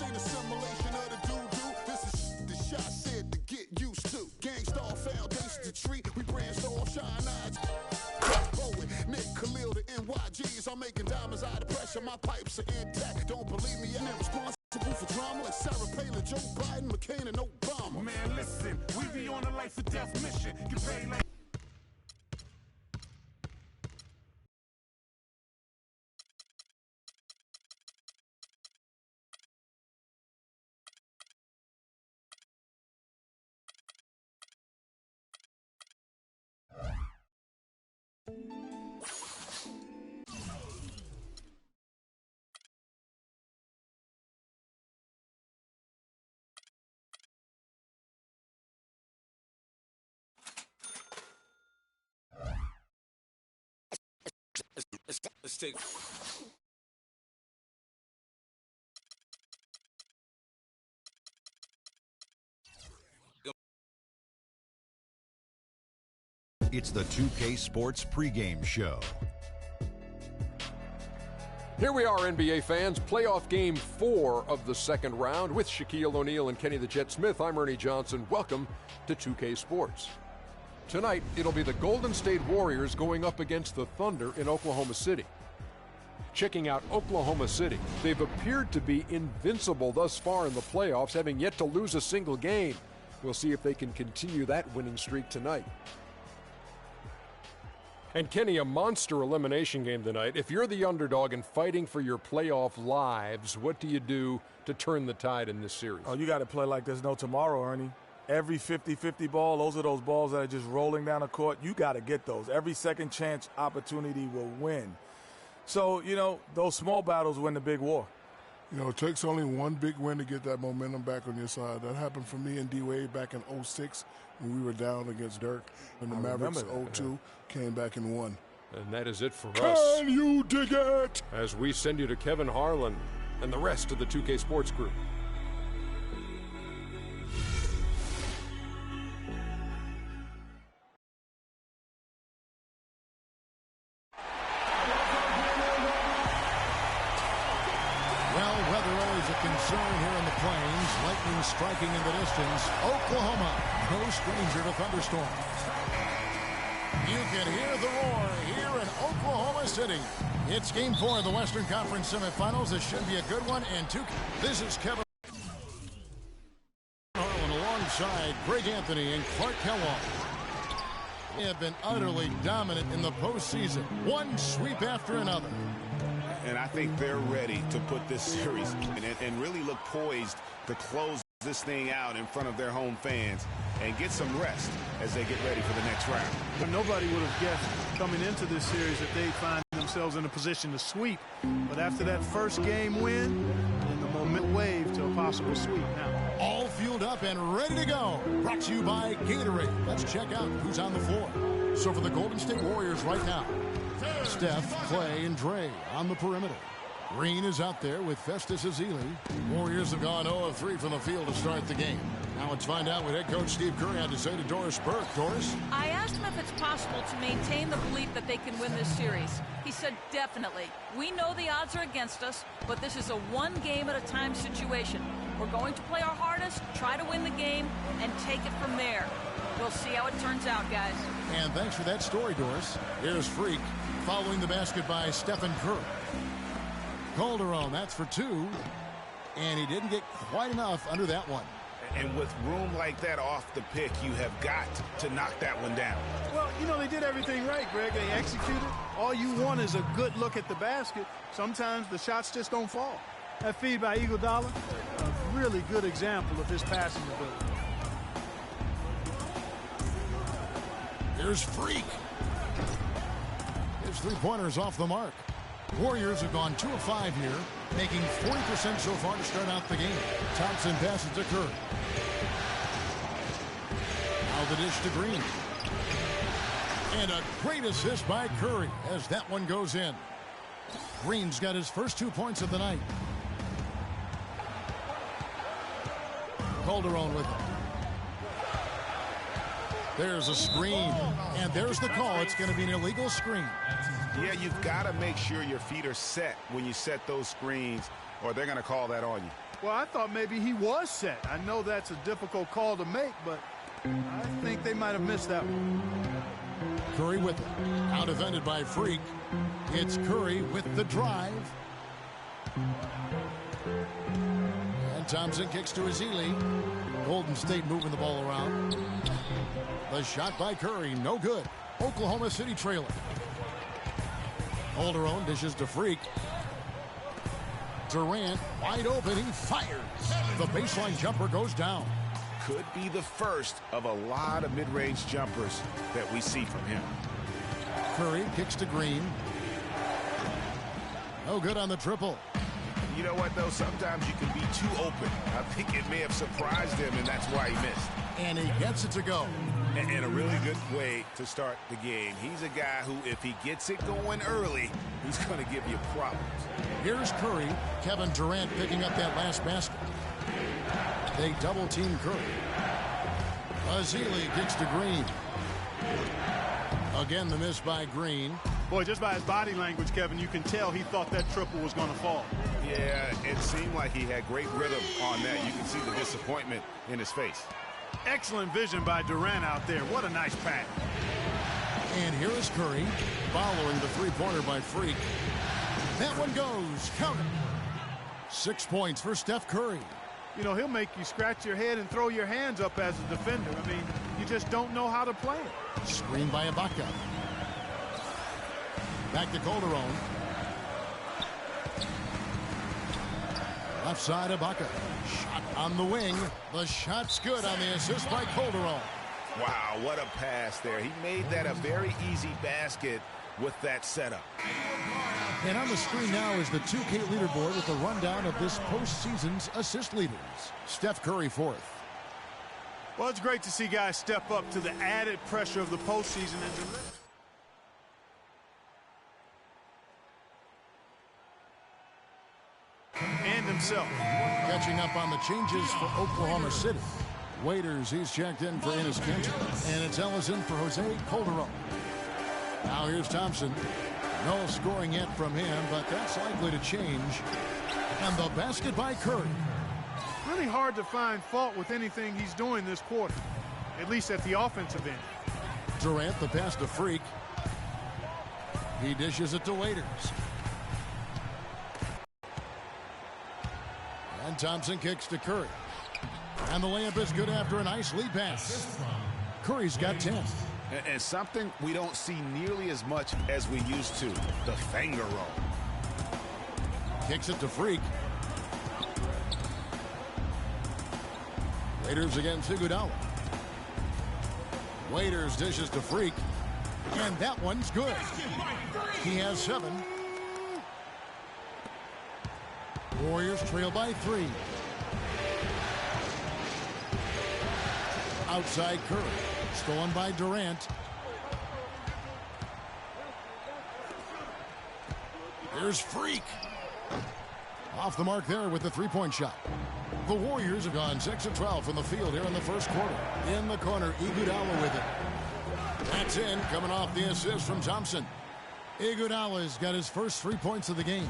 ain't a simulation of the doo-doo. This is the shot said to get used to. Gangstar foundation to treat. We branched off shine eyes. Poet, Nick Khalil, the NYGs. I'm making diamonds out of pressure. My pipes are intact. Don't believe me, I'm responsible for drama like Sarah Palin, Joe Biden, McCain, and Obama. Man, listen, we be on a life or death mission. Get paid like let's take. It's the 2K Sports pregame show. Here we are, NBA fans. Playoff game 4 of the second round with Shaquille O'Neal and Kenny the Jet Smith. I'm Ernie Johnson. Welcome to 2K Sports. Tonight, it'll be the Golden State Warriors going up against the Thunder in Oklahoma City. Checking out Oklahoma City, they've appeared to be invincible thus far in the playoffs, having yet to lose a single game. We'll see if they can continue that winning streak tonight. And Kenny, a monster elimination game tonight. If you're the underdog and fighting for your playoff lives, what do you do to turn the tide in this series? Oh, you got to play like there's no tomorrow, Ernie. Every 50-50 ball, those are those balls that are just rolling down the court. You got to get those. Every second chance opportunity will win. So, you know, those small battles win the big war. You know, it takes only one big win to get that momentum back on your side. That happened for me and D-Wade back in 06 when we were down against Dirk. And the Mavericks 0-2 came back and won. And that is it for us. Can you dig it? As we send you to Kevin Harlan and the rest of the 2K Sports crew. Concern here in the plains, lightning striking in the distance. Oklahoma, no stranger to thunderstorms. You can hear the roar here in Oklahoma City. It's Game 4 of the Western Conference semifinals. This should be a good one. And this is Kevin Harlan alongside Greg Anthony and Clark Kellogg. They have been utterly dominant in the postseason. One sweep after another. And I think they're ready to put this series and really look poised to close this thing out in front of their home fans and get some rest as they get ready for the next round. But nobody would have guessed coming into this series that they'd find themselves in a position to sweep. But after that first game win, then the momentum wave to a possible sweep now. All fueled up and ready to go. Brought to you by Gatorade. Let's check out who's on the floor. So for the Golden State Warriors right now, Steph, Clay, and Dre on the perimeter. Green is out there with Festus Ezeli. Warriors have gone 0 of 3 from the field to start the game. Now let's find out what head coach Steve Kerr had to say to Doris Burke. Doris? I asked him if it's possible to maintain the belief that they can win this series. He said definitely. We know the odds are against us, but this is a one-game-at-a-time situation. We're going to play our hardest, try to win the game, and take it from there. We'll see how it turns out, guys. And thanks for that story, Doris. Here's Freak following the basket by Stephen Curry. Calderon, that's for 2. And he didn't get quite enough under that one. And with room like that off the pick, you have got to knock that one down. Well, you know, they did everything right, Greg. They executed. All you want is a good look at the basket. Sometimes the shots just don't fall. That feed by Iguodala, a really good example of his passing ability. Here's Freak. His three-pointers off the mark. Warriors have gone 2 of 5 here, making 40% so far to start out the game. Thompson passes to Curry. Now the dish to Green. And a great assist by Curry as that one goes in. Green's got his first 2 points of the night. Calderon with it. There's a screen, and there's the call. It's going to be an illegal screen. Yeah, you've got to make sure your feet are set when you set those screens, or they're going to call that on you. Well, I thought maybe he was set. I know that's a difficult call to make, but I think they might have missed that one. Curry with it. Out defended by Freak. It's Curry with the drive. And Thompson kicks to Ezeli. Golden State moving the ball around. The shot by Curry, no good. Oklahoma City trailing. Calderon dishes to Freak. Durant wide open, he fires. The baseline jumper goes down. Could be the first of a lot of mid-range jumpers that we see from him. Curry kicks to Green. No good on the triple. You know what, though? Sometimes you can be too open. I think it may have surprised him, and that's why he missed. And he gets it to go. And a really good way to start the game. He's a guy who, if he gets it going early, he's going to give you problems. Here's Curry. Kevin Durant picking up that last basket. They double-team Curry. Ezeli kicks to Green. Again, the miss by Green. Boy, just by his body language, Kevin, you can tell he thought that triple was going to fall. Yeah, it seemed like he had great rhythm on that. You can see the disappointment in his face. Excellent vision by Durant out there. What a nice pass. And here is Curry following the three-pointer by Freak. That one goes. Count it. 6 points for Steph Curry. You know, he'll make you scratch your head and throw your hands up as a defender. I mean, you just don't know how to play it. Screen by Ibaka. Back to Calderon. Left side, Ibaka. Shot on the wing. The shot's good on the assist by Calderon. Wow, what a pass there. He made that a very easy basket with that setup. And on the screen now is the 2K leaderboard with a rundown of this postseason's assist leaders. Steph Curry fourth. Well, it's great to see guys step up to the added pressure of the postseason and deliver. And himself. Catching up on the changes for Oklahoma City. Waiters, he's checked in for Enes Kanter. And it's Ellison for Jose Calderon. Now here's Thompson. No scoring yet from him, but that's likely to change. And the basket by Curry. Really hard to find fault with anything he's doing this quarter, at least at the offensive end. Durant, the pass to Freak. He dishes it to Waiters. And Thompson kicks to Curry. And the layup is good after a nice lead pass. Curry's got 10. And something we don't see nearly as much as we used to, the finger roll. Kicks it to Freak. Waiters against Iguodala. Waiters dishes to Freak. And that one's good. He has 7. Warriors trail by 3. Outside Curry. Stolen by Durant. Here's Freak. Off the mark there with the three-point shot. The Warriors have gone 6 of 12 from the field here in the first quarter. In the corner, Iguodala with it. That's in, coming off the assist from Thompson. Iguodala's got his first 3 points of the game.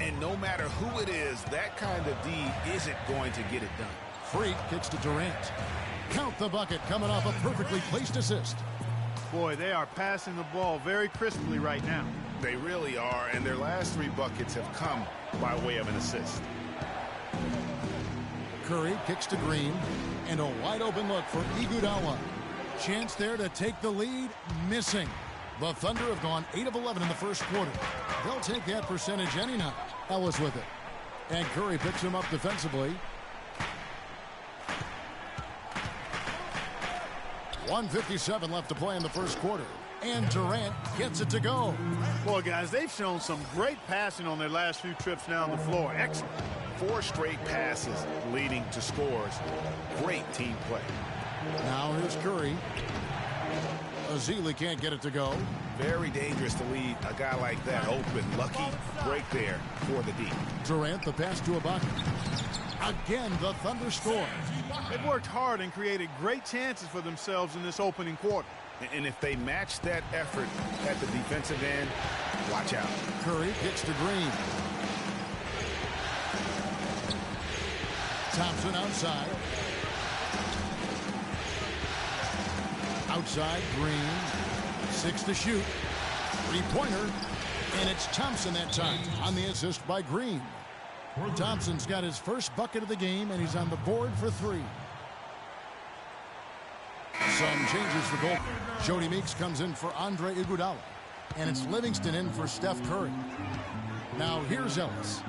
And no matter who it is, that kind of D isn't going to get it done. Freak kicks to Durant. Count the bucket, coming off a perfectly placed assist. Boy, they are passing the ball very crisply right now. They really are, and their last 3 buckets have come by way of an assist. Curry kicks to Green, and a wide open look for Iguodala. Chance there to take the lead, missing. The Thunder have gone 8 of 11 in the first quarter. They'll take that percentage any night. Ellis with it. And Curry picks him up defensively. 1:57 left to play in the first quarter. And Durant gets it to go. Boy, guys, they've shown some great passing on their last few trips down the floor. Excellent. 4 straight passes leading to scores. Great team play. Now here's Curry. Ezeli can't get it to go. Very dangerous to leave a guy like that open. Lucky break there for the D. Durant, the pass to Ibaka. Again, the Thunder score. They've worked hard and created great chances for themselves in this opening quarter. And if they match that effort at the defensive end, watch out. Curry kicks to Green. Thompson outside. Outside, Green. 6 to shoot. Three-pointer. And it's Thompson that time on the assist by Green. Thompson's got his first bucket of the game, and he's on the board for 3. Some changes for goal. Jody Meeks comes in for Andre Iguodala. And it's Livingston in for Steph Curry. Now here's Ellis.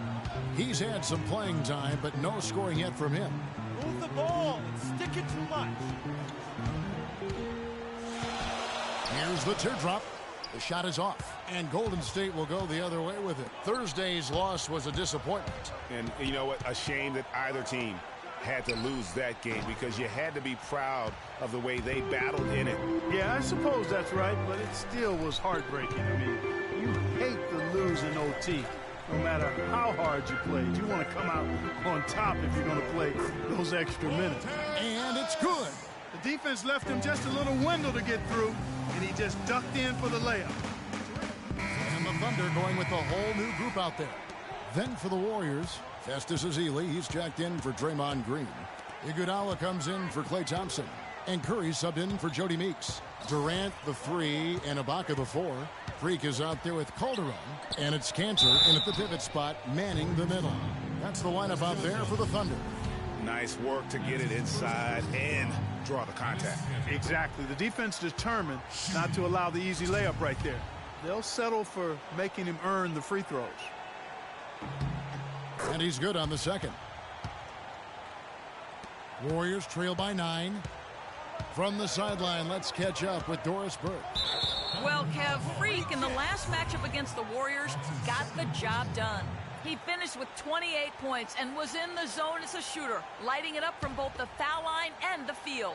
He's had some playing time, but no scoring yet from him. Move the ball and stick it too much. Here's the teardrop. The shot is off, and Golden State will go the other way with it. Thursday's loss was a disappointment. And you know what? A shame that either team had to lose that game, because you had to be proud of the way they battled in it. Yeah, I suppose that's right, but it still was heartbreaking. I mean, you hate to lose in OT. No matter how hard you played, you want to come out on top if you're going to play those extra minutes. And it's good. The defense left him just a little window to get through, and he just ducked in for the layup. And the Thunder going with the whole new group out there. Then for the Warriors, Festus Ezeli. He's jacked in for Draymond Green. Iguodala comes in for Klay Thompson. And Curry subbed in for Jody Meeks. Durant the 3 and Ibaka the 4. Freak is out there with Calderon. And it's Cantor in at the pivot spot, manning the middle. That's the lineup out there for the Thunder. Nice work to get it inside and draw the contact. Exactly. The defense determined not to allow the easy layup right there. They'll settle for making him earn the free throws. And he's good on the second. Warriors trail by 9. From the sideline, let's catch up with Doris Burke. Well, Kev, Freak in the last matchup against the Warriors got the job done. He finished with 28 points and was in the zone as a shooter, lighting it up from both the foul line and the field.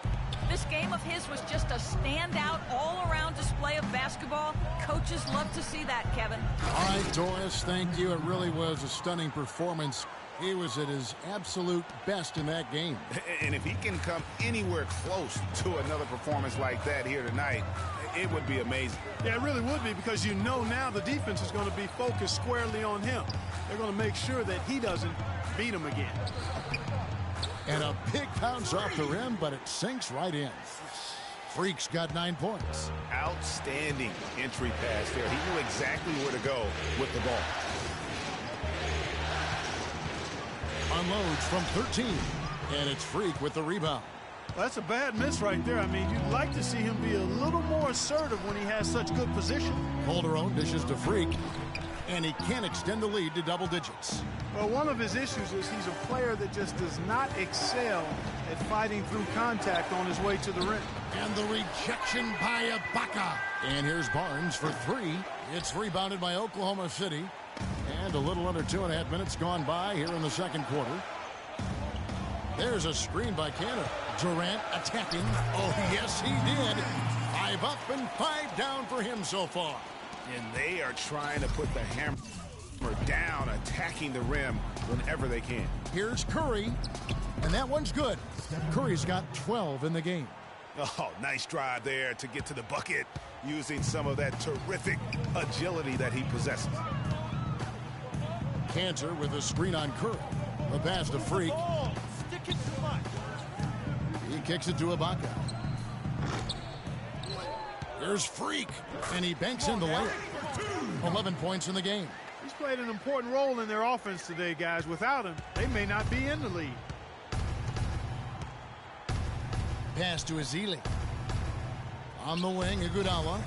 This game of his was just a standout all-around display of basketball. Coaches love to see that, Kevin. All right, Doris, thank you. It really was a stunning performance. He was at his absolute best in that game. And if he can come anywhere close to another performance like that here tonight, it would be amazing. Yeah, it really would be, because you know now the defense is going to be focused squarely on him. They're going to make sure that he doesn't beat him again. And a big bounce off the rim, but it sinks right in. Freak's got 9 points. Outstanding entry pass there. He knew exactly where to go with the ball. Unloads from 13. And it's Freak with the rebound. Well, that's a bad miss right there. I mean, you'd like to see him be a little more assertive when he has such good position. Calderon dishes to Freak. And he can't extend the lead to double digits. Well, one of his issues is he's a player that just does not excel at fighting through contact on his way to the rim. And the rejection by Ibaka. And here's Barnes for 3. It's rebounded by Oklahoma City. And a little under 2.5 minutes gone by here in the second quarter. There's a screen by Cantor. Durant attacking. Oh, yes, he did. 5 up and 5 down for him so far. And they are trying to put the hammer down, attacking the rim whenever they can. Here's Curry, and that one's good. Curry's got 12 in the game. Oh, nice drive there to get to the bucket, using some of that terrific agility that he possesses. Cantor with a screen on Curry. The pass to Freak. Stick it too much. He kicks it to Ibaka. There's Freak, and he banks in the layup. 11 points in the game. He's played an important role in their offense today, guys. Without him, they may not be in the lead. Pass to Ezeli. On the wing, Iguodala.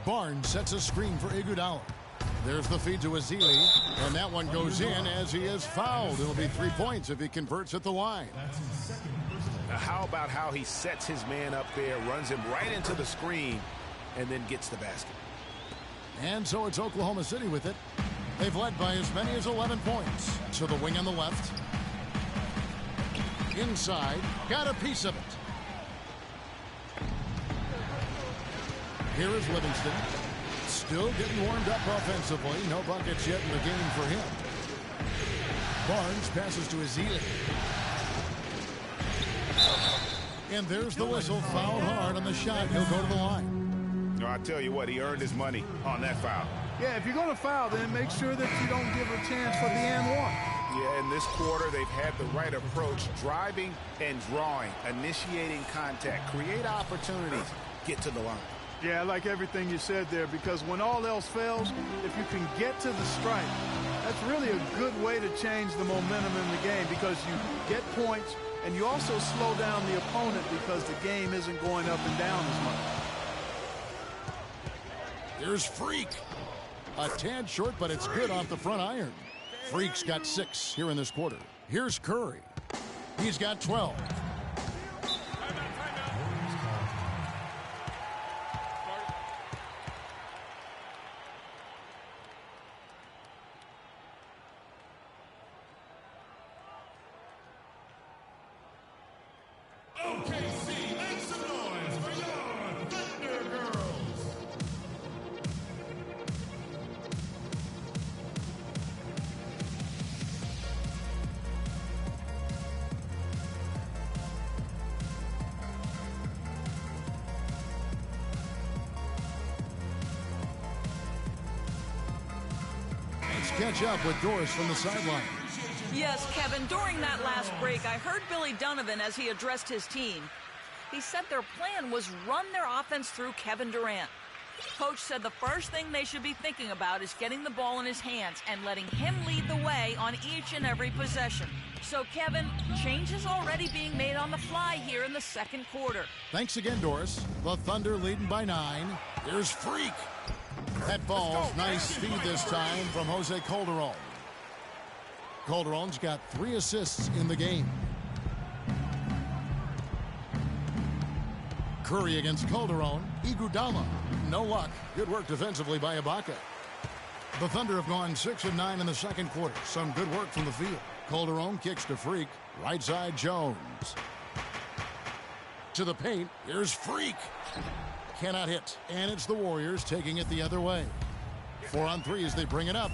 Barnes sets a screen for Iguodala. There's the feed to Ezeli, and that one goes in as he is fouled. It'll be 3 points if he converts at the line. Now, how about how he sets his man up there, runs him right into the screen, and then gets the basket. And so it's Oklahoma City with it. They've led by as many as 11 points. To the wing on the left. Inside, got a piece of it. Here is Livingston. Still getting warmed up offensively. No buckets yet in the game for him. Barnes passes to Ezeli. And there's the whistle. Fouled hard on the shot. He'll go to the line. No, I tell you what, he earned his money on that foul. Yeah, if you're going to foul, then make sure that you don't give a chance for the and one. Yeah, in this quarter, they've had the right approach, driving and drawing, initiating contact, create opportunities, get to the line. Yeah, I like everything you said there, because when all else fails, if you can get to the stripe, that's really a good way to change the momentum in the game, because you get points and you also slow down the opponent because the game isn't going up and down as much. Here's Freak. A tad short, but it's good off the front iron. Freak's got 6 here in this quarter. Here's Curry. He's got 12. OKC, make some noise for your Thunder Girls. Let's catch up with Doris from the sideline. Yes, Kevin, during that last break, I heard Billy Donovan as he addressed his team. He said their plan was run their offense through Kevin Durant. Coach said the first thing they should be thinking about is getting the ball in his hands and letting him lead the way on each and every possession. So, Kevin, changes already being made on the fly here in the second quarter. Thanks again, Doris. The Thunder leading by 9. Here's Freak. That ball's nice speed this time from Jose Calderon. Calderon's got 3 assists in the game. Curry against Calderon. Iguodala. No luck. Good work defensively by Ibaka. The Thunder have gone 6 of 9 in the second quarter. Some good work from the field. Calderon kicks to Freak. Right side Jones. To the paint. Here's Freak. Cannot hit. And it's the Warriors taking it the other way. 4 on 3 as they bring it up.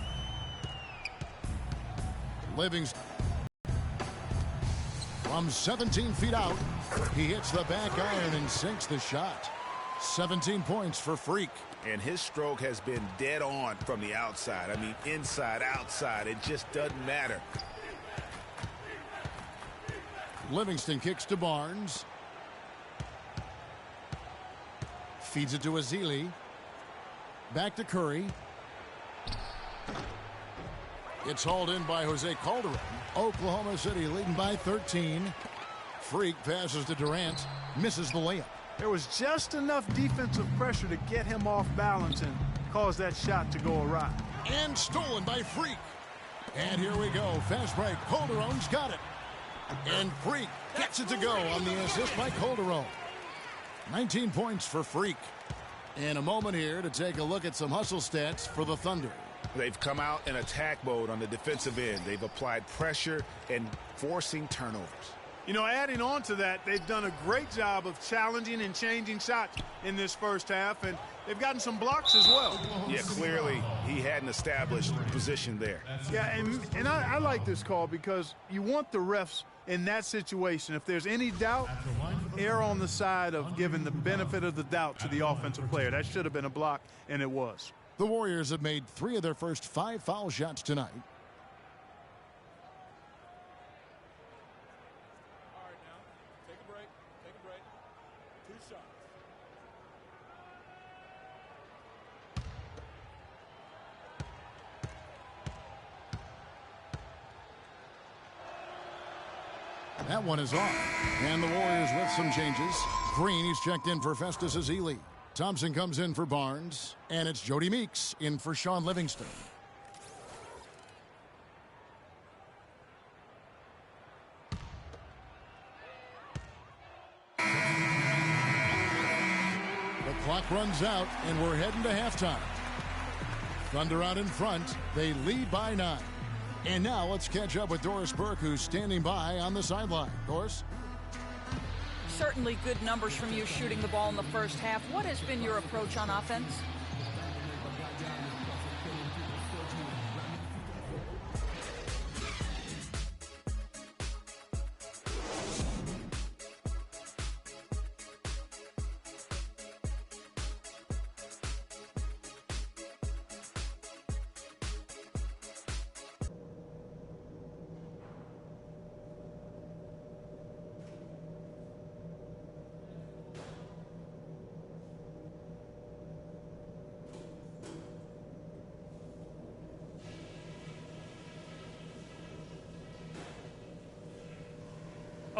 Livingston. From 17 feet out, he hits the back iron and sinks the shot. 17 points for Freak. And his stroke has been dead on from the outside. I mean, inside, outside, it just doesn't matter. Livingston kicks to Barnes. Feeds it to Ezeli. Back to Curry. It's hauled in by Jose Calderon. Oklahoma City leading by 13. Freak passes to Durant. Misses the layup. There was just enough defensive pressure to get him off balance and cause that shot to go awry. And stolen by Freak. And here we go. Fast break. Calderon's got it. And Freak gets it to go on the assist by Calderon. 19 points for Freak. In a moment here to take a look at some hustle stats for the Thunder. They've come out in attack mode on the defensive end. They've applied pressure and forcing turnovers. You know, adding on to that, they've done a great job of challenging and changing shots in this first half, and they've gotten some blocks as well. Yeah, clearly he had an established position there. Yeah, and I like this call because you want the refs in that situation. If there's any doubt, err on the side of giving the benefit of the doubt to the offensive player. That should have been a block, and it was. The Warriors have made 3 of their first 5 foul shots tonight. All right, now, take a break. 2 shots. That one is off. And the Warriors with some changes. Green, he's checked in for Festus Ezeli. Thompson comes in for Barnes. And it's Jody Meeks in for Sean Livingston. The clock runs out, and we're heading to halftime. Thunder out in front. They lead by 9. And now let's catch up with Doris Burke, who's standing by on the sideline. Doris? Certainly good numbers from you shooting the ball in the first half. What has been your approach on offense?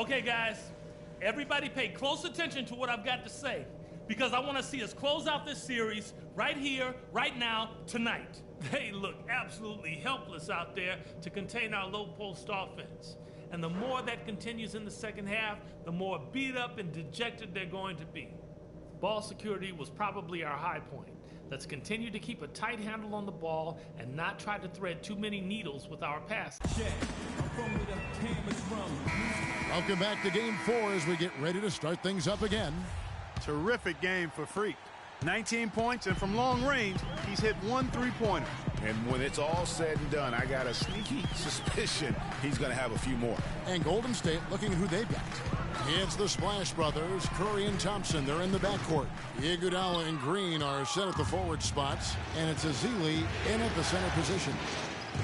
Okay, guys, everybody pay close attention to what I've got to say, because I want to see us close out this series right here, right now, tonight. They look absolutely helpless out there to contain our low-post offense. And the more that continues in the second half, the more beat up and dejected they're going to be. Ball security was probably our high point. Let's continue to keep a tight handle on the ball and not try to thread too many needles with our pass. Welcome back to Game 4 as we get ready to start things up again. Terrific game for Freak. 19 points, and from long range, he's hit 1 3-pointer. And when it's all said and done, I got a sneaky suspicion he's going to have a few more. And Golden State looking at who they've got. It's the Splash Brothers, Curry and Thompson. They're in the backcourt. Iguodala and Green are set at the forward spots, and it's Ezeli in at the center position.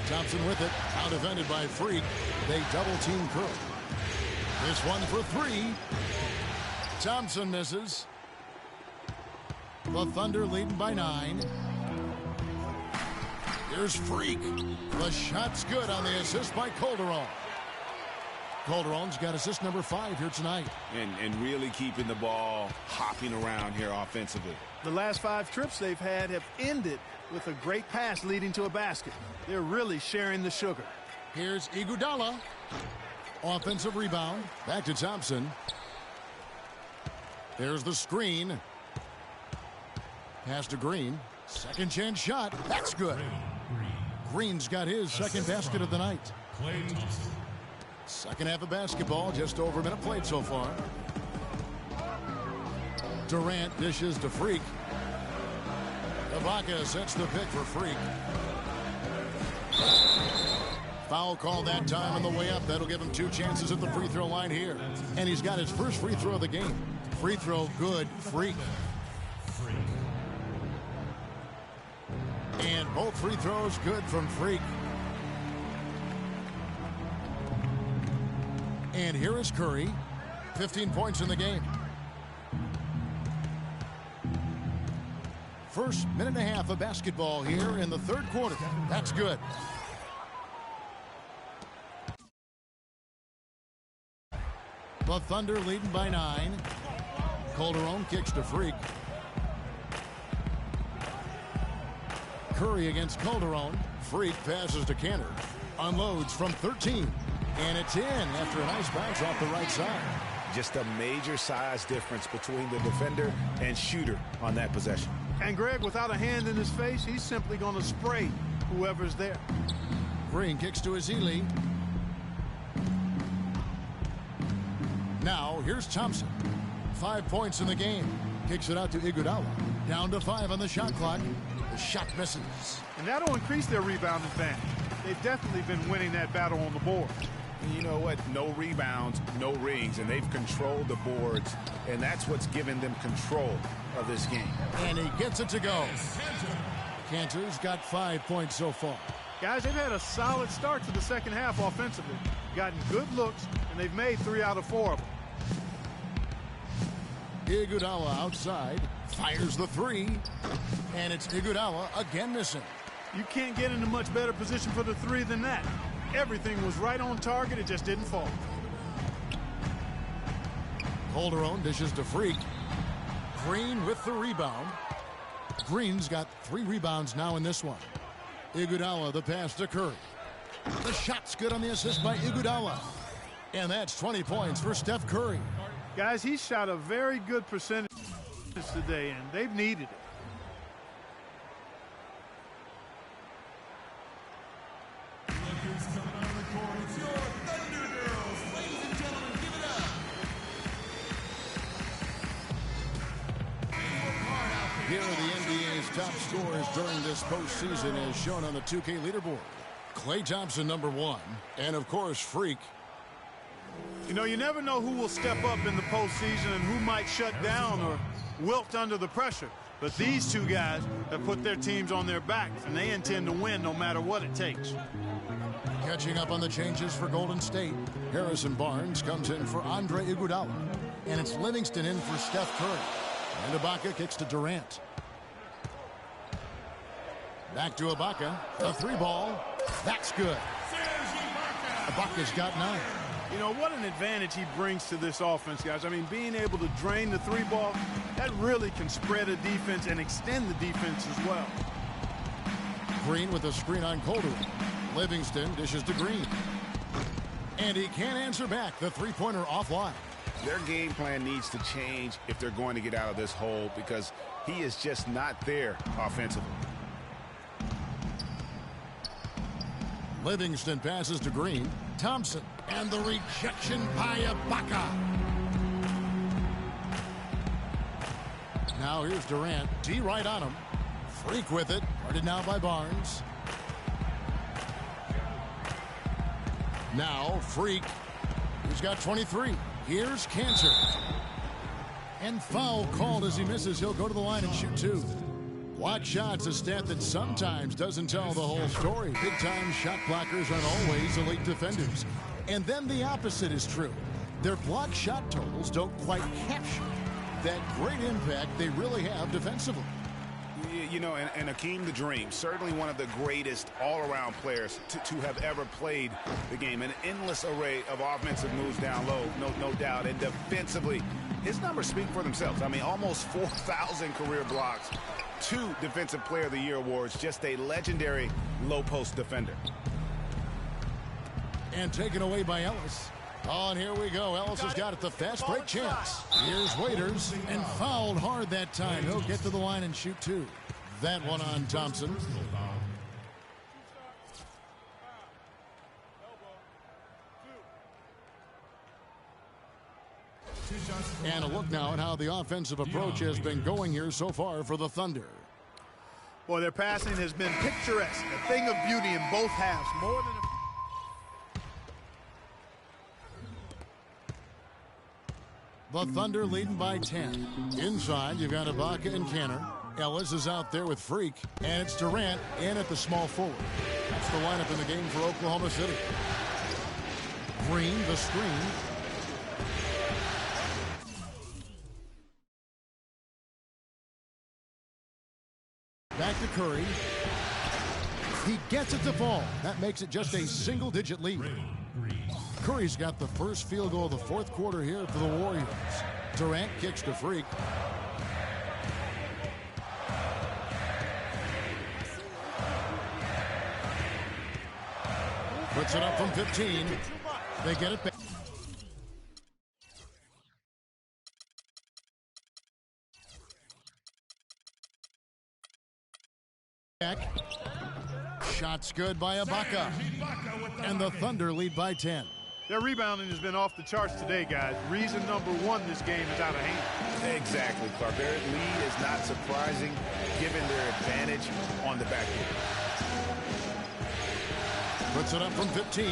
Thompson with it, out defended by Freak. They double-team Curry. This one for 3. Thompson misses. The Thunder leading by 9. Here's Freak. The shot's good on the assist by Calderon. Calderon's got assist number 5 here tonight. And really keeping the ball hopping around here offensively. The last 5 trips they've had have ended with a great pass leading to a basket. They're really sharing the sugar. Here's Iguodala. Offensive rebound. Back to Thompson. There's the screen. Pass to Green. Second chance shot. That's good. Green's got his second basket of the night. Second half of basketball, just over a minute played so far. Durant dishes to Freak. Ibaka sets the pick for Freak. Foul call that time on the way up. That'll give him 2 chances at the free throw line here. And he's got his first free throw of the game. Free throw good. Freak. And both free throws good from Freak. And here is Curry. 15 points in the game. First minute and a half of basketball here in the third quarter. That's good. The Thunder leading by 9. Calderon kicks to Freak. Curry against Calderon. Freak passes to Cantor. Unloads from 13. And it's in after a nice bounce off the right side. Just a major size difference between the defender and shooter on that possession. And Greg, without a hand in his face, he's simply going to spray whoever's there. Green kicks to Ezeli. Now here's Thompson. 5 points in the game. Kicks it out to Iguodala. Down to 5 on the shot clock. The shot misses. And that'll increase their rebound advantage. They've definitely been winning that battle on the board. And you know what? No rebounds, no rings, and they've controlled the boards, and that's what's given them control of this game. And he gets it to go. Cantor's got 5 points so far. Guys, they've had a solid start to the second half offensively. Gotten good looks, and they've made 3 out of 4 of them. Iguodala outside. Fires the 3. And it's Iguodala again missing. You can't get in a much better position for the 3 than that. Everything was right on target. It just didn't fall. Calderon dishes to Freak. Green with the rebound. Green's got 3 rebounds now in this one. Iguodala the pass to Curry. The shot's good on the assist by Iguodala. And that's 20 points for Steph Curry. Guys, he shot a very good percentage today, and they've needed it. Here are the NBA's top scorers during this postseason as shown on the 2K leaderboard. Klay Thompson, number 1. And, of course, Freak. You know, you never know who will step up in the postseason and who might shut down or wilt under the pressure. But these 2 guys have put their teams on their backs, and they intend to win no matter what it takes. Catching up on the changes for Golden State. Harrison Barnes comes in for Andre Iguodala. And it's Livingston in for Steph Curry. And Ibaka kicks to Durant. Back to Ibaka. A 3 ball. That's good. Ibaka's got 9. You know, what an advantage he brings to this offense, guys. I mean, being able to drain the three ball, that really can spread a defense and extend the defense as well. Green with a screen on Calderon. Livingston dishes to Green. And he can't answer back. The three-pointer offline. Their game plan needs to change if they're going to get out of this hole because he is just not there offensively. Livingston passes to Green. Thompson. And the rejection by Ibaka. Now here's Durant. D right on him. Freak with it. Guarded now by Barnes. Now Freak. He's got 23. Here's Cantor. And foul called as he misses. He'll go to the line and shoot 2. Block shots, a stat that sometimes doesn't tell the whole story. Big-time shot blockers aren't always elite defenders. And then the opposite is true. Their block shot totals don't quite capture that great impact they really have defensively. You know, and Akeem the Dream, certainly one of the greatest all-around players to have ever played the game. An endless array of offensive moves down low, no doubt. And defensively, his numbers speak for themselves. I mean, almost 4,000 career blocks, 2 Defensive Player of the Year awards, just a legendary low-post defender. And taken away by Ellis. Oh, and here we go. Ellis has got it, the fast break chance. Here's Waiters, and fouled hard that time. He'll get to the line and shoot 2. That one on Thompson. And a look now at how the offensive approach has been going here so far for the Thunder. Boy, their passing has been picturesque. A thing of beauty in both halves. More than the Thunder leading by 10. Inside, you've got Ibaka and Cantor. Ellis is out there with Freak. And it's Durant in at the small forward. That's the lineup in the game for Oklahoma City. Green, the screen. Back to Curry. He gets it to fall. That makes it just a single-digit lead. Curry's got the first field goal of the fourth quarter here for the Warriors. Durant kicks to Freak. Puts it up from 15. They get it back. Shots good by Ibaka. And the Thunder lead by 10. Their rebounding has been off the charts today, guys. Reason number 1, this game is out of hand. Exactly, Clark. Their lead is not surprising given their advantage on the backcourt. Puts it up from 15,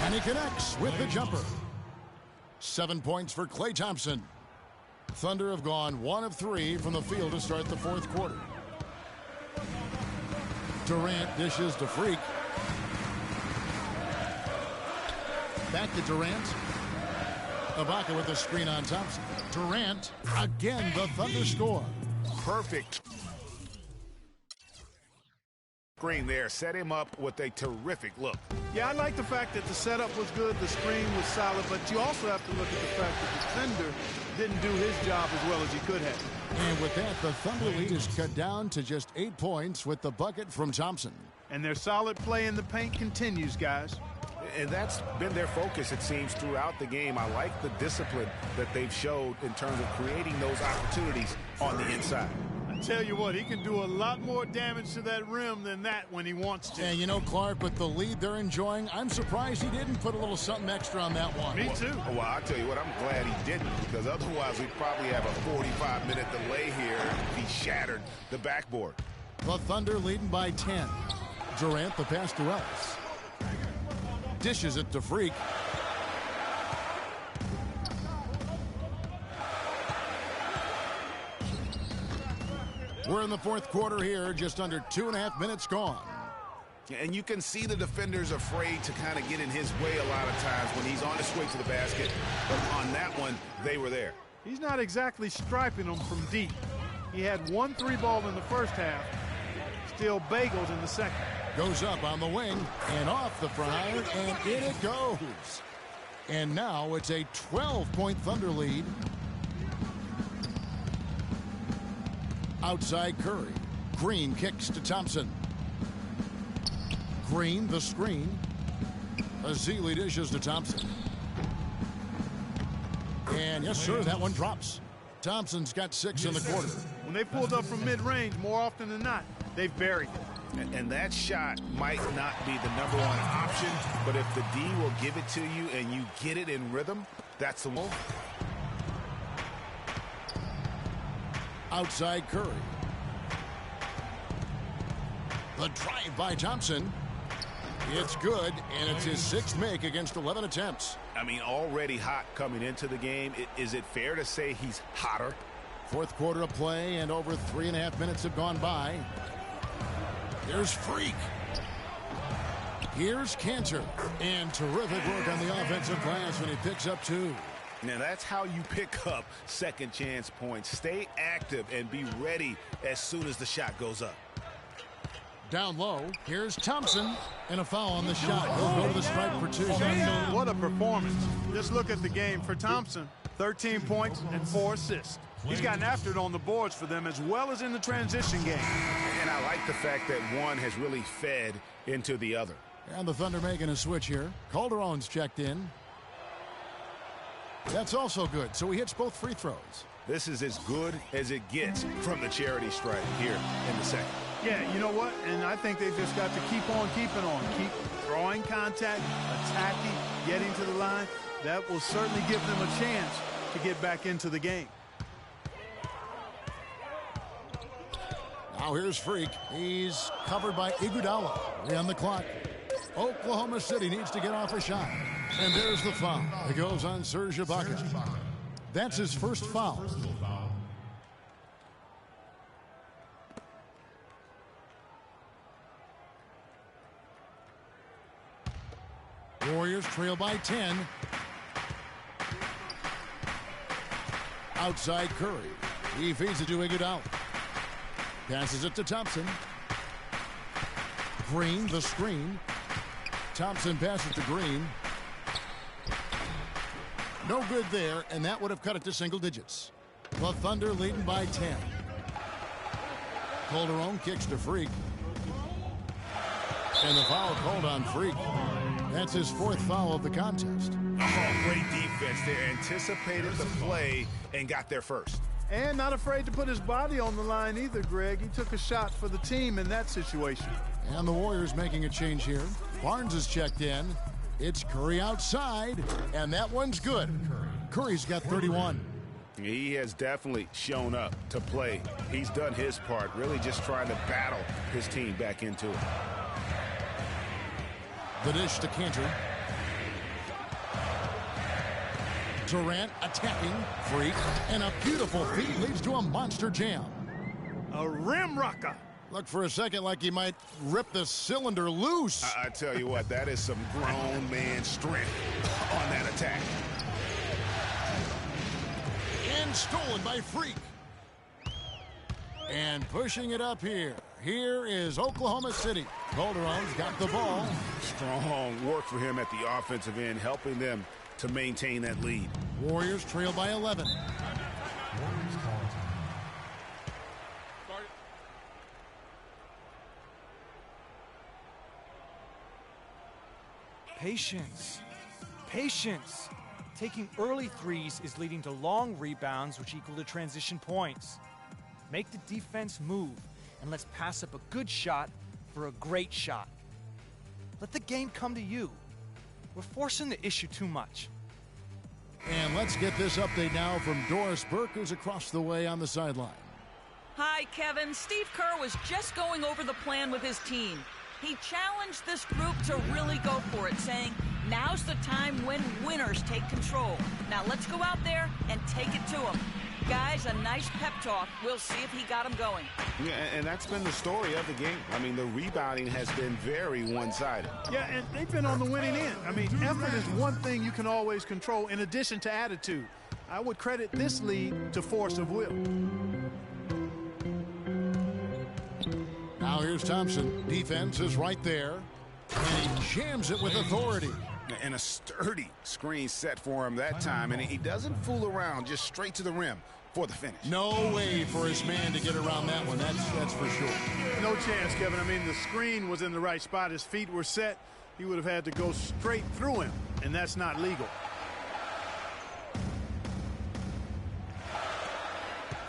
and he connects with the jumper. 7 points for Klay Thompson. Thunder have gone 1 of 3 from the field to start the fourth quarter. Durant dishes to Freak. Back to Durant. Ibaka with the screen on Thompson. Durant, again, the Thunder score. Perfect screen there. Set him up with a terrific look. Yeah, I like the fact that the setup was good, the screen was solid, but you also have to look at the fact that the defender didn't do his job as well as he could have. And with that, the Thunder lead is cut down to just 8 points with the bucket from Thompson. And their solid play in the paint continues, guys. And that's been their focus, it seems, throughout the game. I like the discipline that they've showed in terms of creating those opportunities on the inside. I tell you what, he can do a lot more damage to that rim than that when he wants to. And you know, Clark, with the lead they're enjoying, I'm surprised he didn't put a little something extra on that one. Me too. Well, I'll tell you what, I'm glad he didn't, because otherwise we'd probably have a 45-minute delay here if he shattered the backboard. The Thunder leading by 10. Durant, the pass to Ellis. Dishes it to Freak. We're in the fourth quarter here, just under 2.5 minutes gone. And you can see the defenders afraid to kind of get in his way a lot of times when he's on his way to the basket. But on that one, they were there. He's not exactly striping them from deep. He had 1 3-ball in the first half, still bagels in the second. Goes up on the wing and off the front iron, and in it goes. And now it's a 12-point Thunder lead. Outside Curry. Green kicks to Thompson. Green, the screen. Ezeli dishes to Thompson. And yes, sir, that one drops. Thompson's got 6 in the quarter. When they pulled up from mid-range, more often than not, they've buried it. And that shot might not be the #1 option, but if the D will give it to you and you get it in rhythm, that's the one. Outside Curry. The drive by Thompson. It's good, and it's his 6th make against 11 attempts. I mean, already hot coming into the game. Is it fair to say he's hotter? 4th quarter of play, and over 3.5 minutes have gone by. There's Freak. Here's Cantor. And terrific work on the offensive glass when he picks up 2. Now, that's how you pick up second chance points. Stay active and be ready as soon as the shot goes up. Down low, here's Thompson, and a foul on the shot. He'll go to the stripe for 2. What a performance. Just look at the game for Thompson. 13 points and 4 assists. He's gotten after it on the boards for them as well as in the transition game. And I like the fact that one has really fed into the other. And the Thunder making a switch here. Calderon's checked in. That's also good, so he hits both free throws. This is as good as it gets from the charity stripe here in the second. Yeah, you know what? And I think they've just got to keep on keeping on. Keep drawing contact, attacking, getting to the line. That will certainly give them a chance to get back into the game. Now here's Freak. He's covered by Iguodala. 3 on the clock. Oklahoma City needs to get off a shot. And there's the foul. It goes on Serge Ibaka. That's his first foul. Warriors trail by 10. Outside Curry. He feeds it to Iguodala. Passes it to Thompson. Green, the screen. Thompson passes to Green. No good there, and that would have cut it to single digits. The Thunder leading by 10. Calderon kicks to Freak. And the foul called on Freak. That's his 4th foul of the contest. Oh, great defense there. Anticipated the play and got there first. And not afraid to put his body on the line either, Greg. He took a shot for the team in that situation. And the Warriors making a change here. Barnes is checked in. It's Curry outside, and that one's good. Curry's got 31. He has definitely shown up to play. He's done his part, really just trying to battle his team back into it. The dish to Cantor. Durant attacking. Freak. And a beautiful feed leads to a monster jam. A rim rocker. Looked for a second like he might rip the cylinder loose. I tell you what, that is some grown man strength on that attack. And stolen by Freak. And pushing it up here. Here is Oklahoma City. Calderon's got the ball. Strong work for him at the offensive end, helping them to maintain that lead. Warriors trail by 11. Patience. Patience. Taking early threes is leading to long rebounds, which equal to transition points. Make the defense move, and let's pass up a good shot for a great shot. Let the game come to you. We're forcing the issue too much. And let's get this update now from Doris Burke, who's across the way on the sideline. Hi, Kevin. Steve Kerr was just going over the plan with his team. He challenged this group to really go for it, saying, now's the time when winners take control. Now let's go out there and take it to them. Guys, a nice pep talk. We'll see if he got him going. Yeah, and that's been the story of the game. I mean, the rebounding has been very one-sided. Yeah, and they've been on the winning end. I mean, effort is one thing you can always control in addition to attitude. I would credit this lead to force of will. Now here's Thompson. Defense is right there. And he jams it with authority. And a sturdy screen set for him that time, and he doesn't fool around, just straight to the rim for the finish. No way for his man to get around that one, that's for sure. No chance, Kevin. I mean, the screen was in the right spot. His feet were set. He would have had to go straight through him, and that's not legal.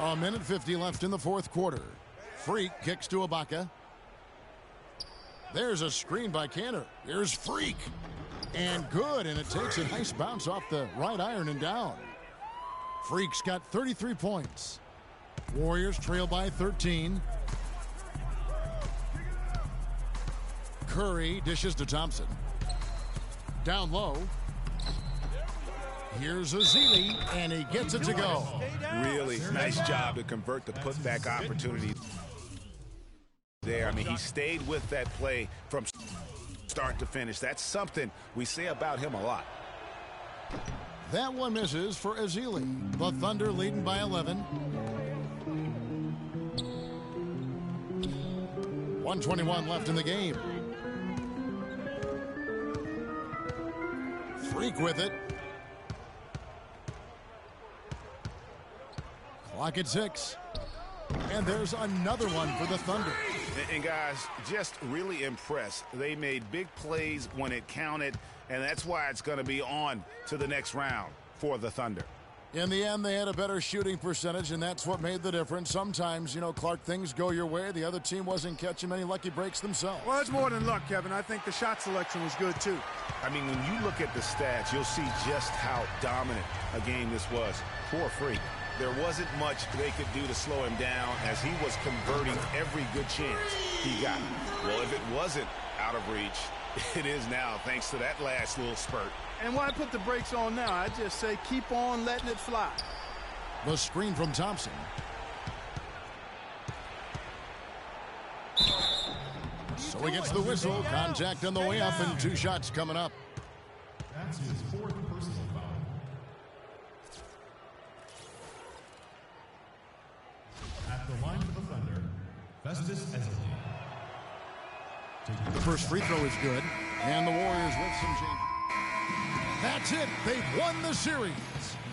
A minute 50 left in the fourth quarter. Freak kicks to Ibaka. There's a screen by Kanter. Here's Freak. And good, and it takes a nice bounce off the right iron and down. Freak's got 33 points. Warriors trail by 13. Curry dishes to Thompson. Down low. Here's Ezeli, and he gets it to go. Really nice job to convert the putback opportunity there. I mean, he stayed with that play from start to finish. That's something we say about him a lot. That one misses for Ezeli. The Thunder leading by 11. 1:21 left in the game. Freak with it. Clock at 6. And there's another one for the Thunder. And guys, just really impressed. They made big plays when it counted, and that's why it's going to be on to the next round for the Thunder. In the end, they had a better shooting percentage, and that's what made the difference. Sometimes, you know, Clark, things go your way. The other team wasn't catching many lucky breaks themselves. Well, it's more than luck, Kevin. I think the shot selection was good, too. I mean, when you look at the stats, you'll see just how dominant a game this was. Poor Freak. There wasn't much they could do to slow him down as he was converting every good chance he got. Well, if it wasn't out of reach, it is now thanks to that last little spurt. And why put the brakes on now? I just say keep on letting it fly. The screen from Thompson. So he gets the whistle. Contact on the way up and 2 shots coming up. That's his 4th personal foul. At the line for the Thunder, Festus Ezeli. The first free throw is good, and the Warriors with some change. That's it. They've won the series.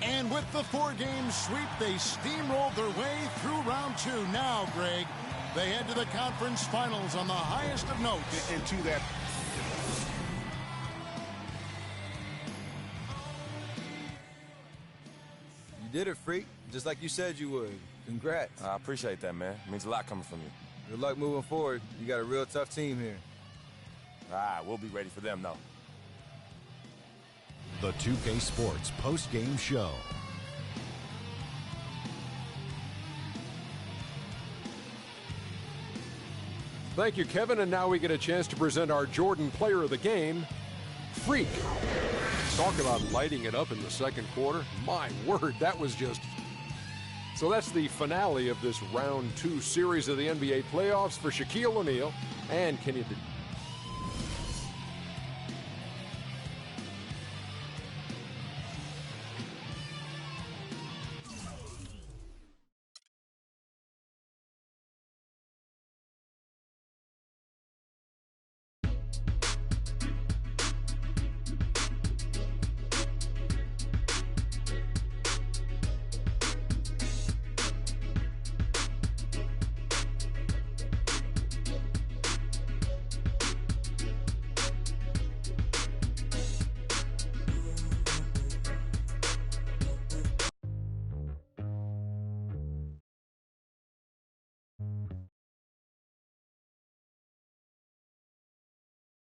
And with the 4-game sweep, they steamrolled their way through round 2. Now, Greg, they head to the conference finals on the highest of notes. And to that. You did it, Freak. Just like you said you would. Congrats. I appreciate that, man. It means a lot coming from you. Good luck moving forward. You got a real tough team here. We'll be ready for them, though. The 2K Sports post-game show. Thank you, Kevin. And now we get a chance to present our Jordan Player of the Game, Freak. Talk about lighting it up in the second quarter. My word, that was just... So that's the finale of this round 2 series of the NBA playoffs for Shaquille O'Neal and Kenny